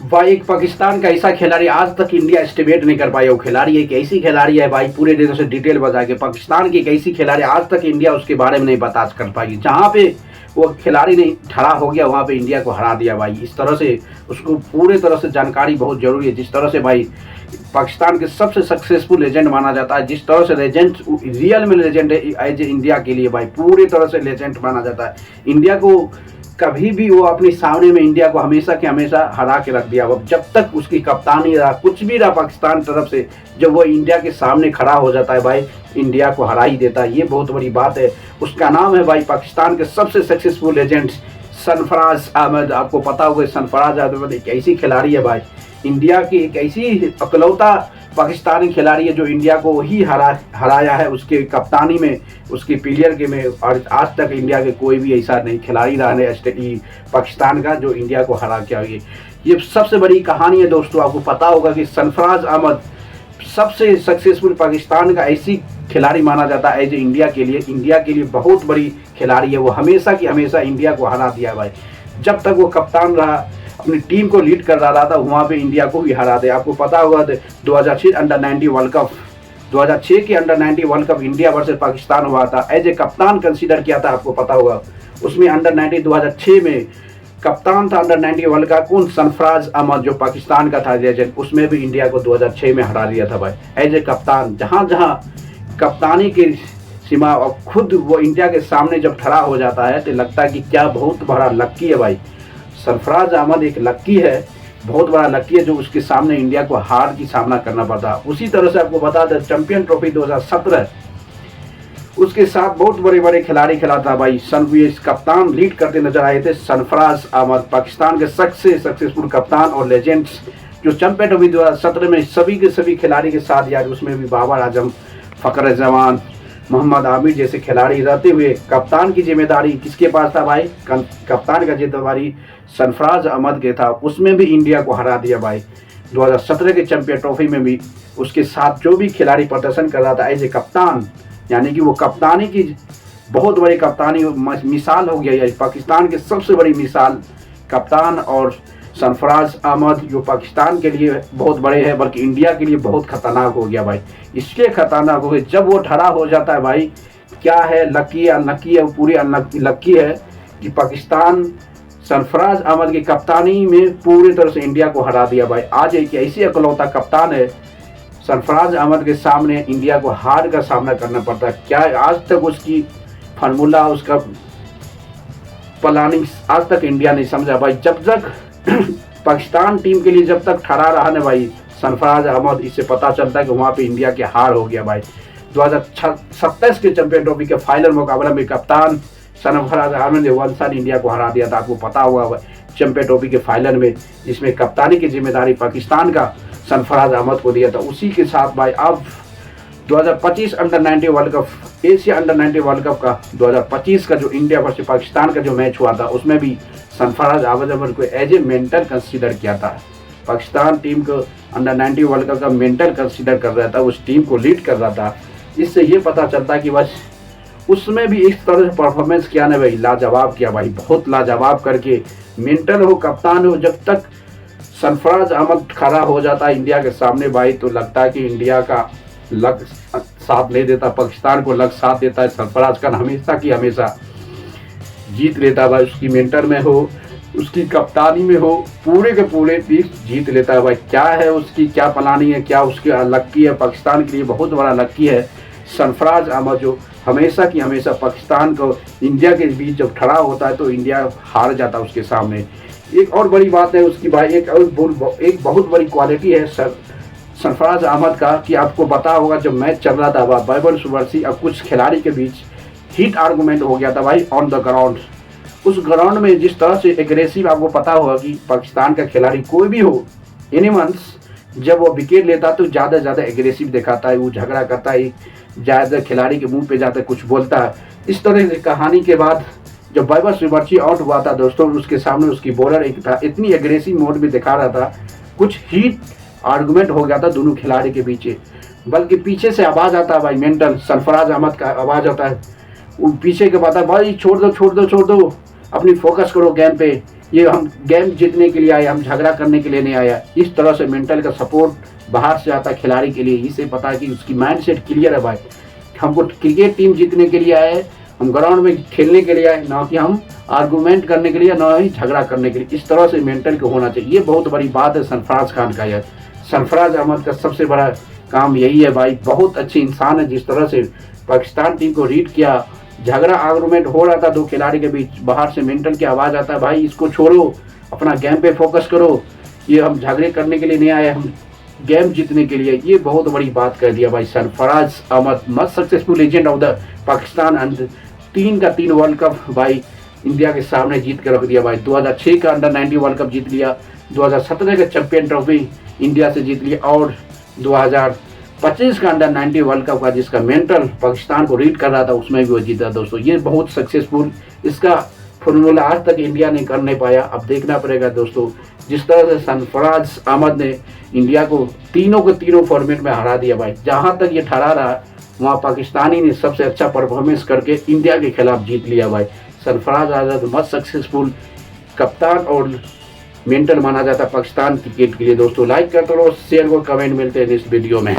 भाई एक पाकिस्तान का ऐसा खिलाड़ी आज तक इंडिया एस्टिमेट नहीं कर पाया। वो खिलाड़ी एक ऐसी खिलाड़ी है भाई, पूरे देशों से डिटेल बता के पाकिस्तान की एक ऐसी खिलाड़ी आज तक इंडिया उसके बारे में नहीं बता कर पाई। जहाँ पे वो खिलाड़ी नहीं खड़ा हो गया वहाँ पे इंडिया को हरा दिया भाई। इस तरह से उसको पूरे तरह से जानकारी बहुत जरूरी है। जिस तरह से भाई पाकिस्तान के सबसे सक्सेसफुल लेजेंड माना जाता है, जिस तरह से लेजेंड रियल में लेजेंड है एज इंडिया के लिए भाई, पूरी तरह से लेजेंड माना जाता है। इंडिया को कभी भी वो अपने सामने में इंडिया को हमेशा के हमेशा हरा के रख दिया। अब जब तक उसकी कप्तानी रहा, कुछ भी रहा पाकिस्तान तरफ से, जब वो इंडिया के सामने खड़ा हो जाता है भाई, इंडिया को हरा ही देता है। ये बहुत बड़ी बात है। उसका नाम है भाई पाकिस्तान के सबसे सक्सेसफुल लेजेंड सरफराज अहमद। आपको पता होगा सरफराज अहमद एक ऐसी खिलाड़ी है भाई, इंडिया की एक ऐसी इकलौता पाकिस्तानी खिलाड़ी है जो इंडिया को ही हराया है उसके कप्तानी में, उसके पीलियर के में। और आज तक इंडिया के कोई भी ऐसा नहीं खिलाड़ी रहा है पाकिस्तान का जो इंडिया को हरा के आगे। ये सबसे बड़ी कहानी है दोस्तों। आपको पता होगा कि सरफराज अहमद सबसे सक्सेसफुल पाकिस्तान का ऐसी खिलाड़ी माना जाता है एज इंडिया के लिए बहुत बड़ी खिलाड़ी है। वो हमेशा की हमेशा इंडिया को हरा दिया भाई। जब तक वो कप्तान रहा, अपनी टीम को लीड कर रहा था, वहाँ पे इंडिया को भी हरा दे। आपको पता होगा 2006 अंडर-19 वर्ल्ड कप, 2006 के under-19 world cup India versus Pakistan हुआ था। एज ए कप्तान कंसीडर किया था, आपको पता होगा। उसमें अंडर-19 2006 में कप्तान था अंडर-19 वर्ल्ड का कौन, सरफराज अहमद जो पाकिस्तान का था लेजेंड। उसमें भी इंडिया को 2006 में हरा दिया था भाई एज ए कप्तान। जहाँ जहाँ कप्तानी की सीमा और खुद वो इंडिया के सामने जब खड़ा हो जाता है तो लगता है कि क्या बहुत बड़ा लक्की है भाई। सरफराज अहमद एक लक्की है, बहुत बड़ा लक्की है जो उसके सामने इंडिया को हार की सामना करना पड़ता। उसी तरह से आपको बता दें चैंपियन ट्रॉफी 2017 उसके साथ बहुत बड़े बड़े खिलाड़ी खेला था भाई। कप्तान लीड करते नजर आए थे सरफराज अहमद, पाकिस्तान के सबसे सक्सेसफुल कप्तान और लेजेंड्स जो चैंपियन ट्रॉफी 2017 में सभी के सभी खिलाड़ी के साथ यार, उसमें भी बाबर आजम, फखर जमान, मोहम्मद आमिर जैसे खिलाड़ी रहते हुए कप्तान की जिम्मेदारी किसके पास था भाई, कप्तान का जिम्मेदारी सरफराज अहमद के था। उसमें भी इंडिया को हरा दिया भाई। 2017 के चैंपियन ट्रॉफी में भी उसके साथ जो भी खिलाड़ी प्रदर्शन कर रहा था एज ए कप्तान, यानी कि वो कप्तानी की बहुत बड़ी कप्तानी मिसाल हो गया। पाकिस्तान की सबसे बड़ी मिसाल कप्तान और सरफराज अहमद जो पाकिस्तान के लिए बहुत बड़े हैं बल्कि इंडिया के लिए बहुत खतरनाक हो गया भाई। इसलिए खतरनाक हो गया जब वो ठड़ा हो जाता है भाई। क्या है लकी है, अनलकी है, पूरी लकी है कि पाकिस्तान सरफराज अहमद की कप्तानी में पूरी तरह से इंडिया को हरा दिया भाई। आज एक ऐसी इकलौता कप्तान है, सरफराज अहमद के सामने इंडिया को हार का सामना करना पड़ता है। क्या आज तक उसकी फार्मूला, उसका प्लानिंग आज तक इंडिया नहीं समझा भाई। जब तक पाकिस्तान टीम के लिए जब तक खड़ा रहा ना भाई सरफराज अहमद, इससे पता चलता है कि वहाँ पे इंडिया की हार हो गया भाई। 2027 के चैंपियन ट्रॉफी के फाइनल मुकाबला में कप्तान सरफराज अहमद ने वन साइड इंडिया को हरा दिया था। आपको पता होगा चैंपियन ट्रॉफी के फाइनल में, जिसमें कप्तानी की जिम्मेदारी पाकिस्तान का सरफराज अहमद को दिया था। उसी के साथ भाई अब 2025 under-19 world cup, Asia under-19 world cup का 2025 का जो इंडिया वर्सेस पाकिस्तान का जो मैच हुआ था, उसमें भी सरफराज अहमद को एज ए मेंटर कंसीडर किया था। पाकिस्तान टीम को अंडर-19 वर्ल्ड कप का मेंटर कंसीडर कर रहा था, उस टीम को लीड कर रहा था। इससे ये पता चलता है कि बस उसमें भी इस तरह से परफॉर्मेंस किया ना भाई, लाजवाब किया भाई, बहुत लाजवाब करके। मेंटर हो, कप्तान हो, जब तक सरफराज अहमद खड़ा हो जाता है इंडिया के सामने भाई तो लगता है कि इंडिया का लक साथ नहीं देता, पाकिस्तान को लक साथ देता है। सरफराज का हमेशा की हमेशा जीत लेता है भाई। उसकी मेंटर में हो, उसकी कप्तानी में हो, पूरे के पूरे पीस जीत लेता है भाई। क्या है उसकी क्या प्लानिंग है, क्या उसकी लक्की है, पाकिस्तान के लिए बहुत बड़ा लक्की है सरफराज अहमद जो हमेशा की हमेशा पाकिस्तान को इंडिया के बीच जब खड़ा होता है तो इंडिया हार जाता है उसके सामने। एक और बड़ी बात है उसकी भाई, एक बहुत बड़ी क्वालिटी है सरफराज अहमद का कि आपको पता होगा जब मैच चल रहा था बाबर सुबरसी और कुछ खिलाड़ी के बीच हीट आर्गूमेंट हो गया था भाई ऑन द ग्राउंड। उस ग्राउंड में जिस तरह से एग्रेसिव, आपको पता होगा कि पाकिस्तान का खिलाड़ी कोई भी हो, एनिमल्स, जब वो विकेट लेता तो ज़्यादा एग्रेसिव दिखाता है, वो झगड़ा करता है, ज़्यादा खिलाड़ी के मुंह पे जाता कुछ बोलता है। इस तरह की कहानी के बाद जब बाबर सुबरसी आउट हुआ था दोस्तों, उसके सामने उसकी बॉलर एक था, इतनी एग्रेसिव मोड में दिखा रहा था, कुछ हीट आर्गूमेंट हो गया था दोनों खिलाड़ी के पीछे। बल्कि पीछे से आवाज़ आता है भाई, मेंटल सरफराज अहमद का आवाज़ आता है, वो पीछे के बात है भाई छोड़ दो अपनी फोकस करो गेम पे, ये हम गेम जीतने के लिए आए, हम झगड़ा करने के लिए नहीं आया। इस तरह से मेंटल का सपोर्ट बाहर से आता है खिलाड़ी के लिए, इसे पता है कि उसकी माइंड सेट क्लियर है भाई, हमको क्रिकेट टीम जीतने के लिए आए, हम ग्राउंड में खेलने के लिए आए, ना कि हम आर्गूमेंट करने के लिए, ना ही झगड़ा करने के लिए। इस तरह से मेंटल को होना चाहिए। ये बहुत बड़ी बात है सरफराज खान का। यार सरफराज अहमद का सबसे बड़ा काम यही है भाई, बहुत अच्छी इंसान है। जिस तरह से पाकिस्तान टीम को रीड किया, झगड़ा आर्गूमेंट हो रहा था दो खिलाड़ी के बीच, बाहर से मेंटल की आवाज़ आता है, भाई इसको छोड़ो, अपना गेम पे फोकस करो, ये हम झगड़े करने के लिए नहीं आए, हम गेम जीतने के लिए। ये बहुत बड़ी बात कर दिया भाई Sarfaraz Ahmed, most successful legend of the Pakistan and 3 का 3 वर्ल्ड कप भाई इंडिया के सामने जीत के रख दिया भाई। 2006 का अंडर 19 वर्ल्ड कप जीत लिया, 2017 का चैंपियन ट्रॉफी इंडिया से जीत लिया, और 2025 का अंडर 19 वर्ल्ड कप का जिसका मेंटल पाकिस्तान को रीड कर रहा था उसमें भी वो जीता दोस्तों। ये बहुत सक्सेसफुल, इसका फॉर्मूला आज तक इंडिया ने कर नहीं पाया। अब देखना पड़ेगा दोस्तों, जिस तरह से सरफराज अहमद ने इंडिया को तीनों के तीनों फॉर्मेट में हरा दिया भाई। जहां तक ये ठहरा रहा वहां पाकिस्तानी ने सबसे अच्छा परफॉर्मेंस करके इंडिया के खिलाफ जीत लिया भाई। सरफराज आजाद मोस्ट सक्सेसफुल कप्तान और मेंटर माना जाता है पाकिस्तान क्रिकेट के लिए। दोस्तों लाइक करते रहो, शेयर और कमेंट, मिलते हैं इस वीडियो में।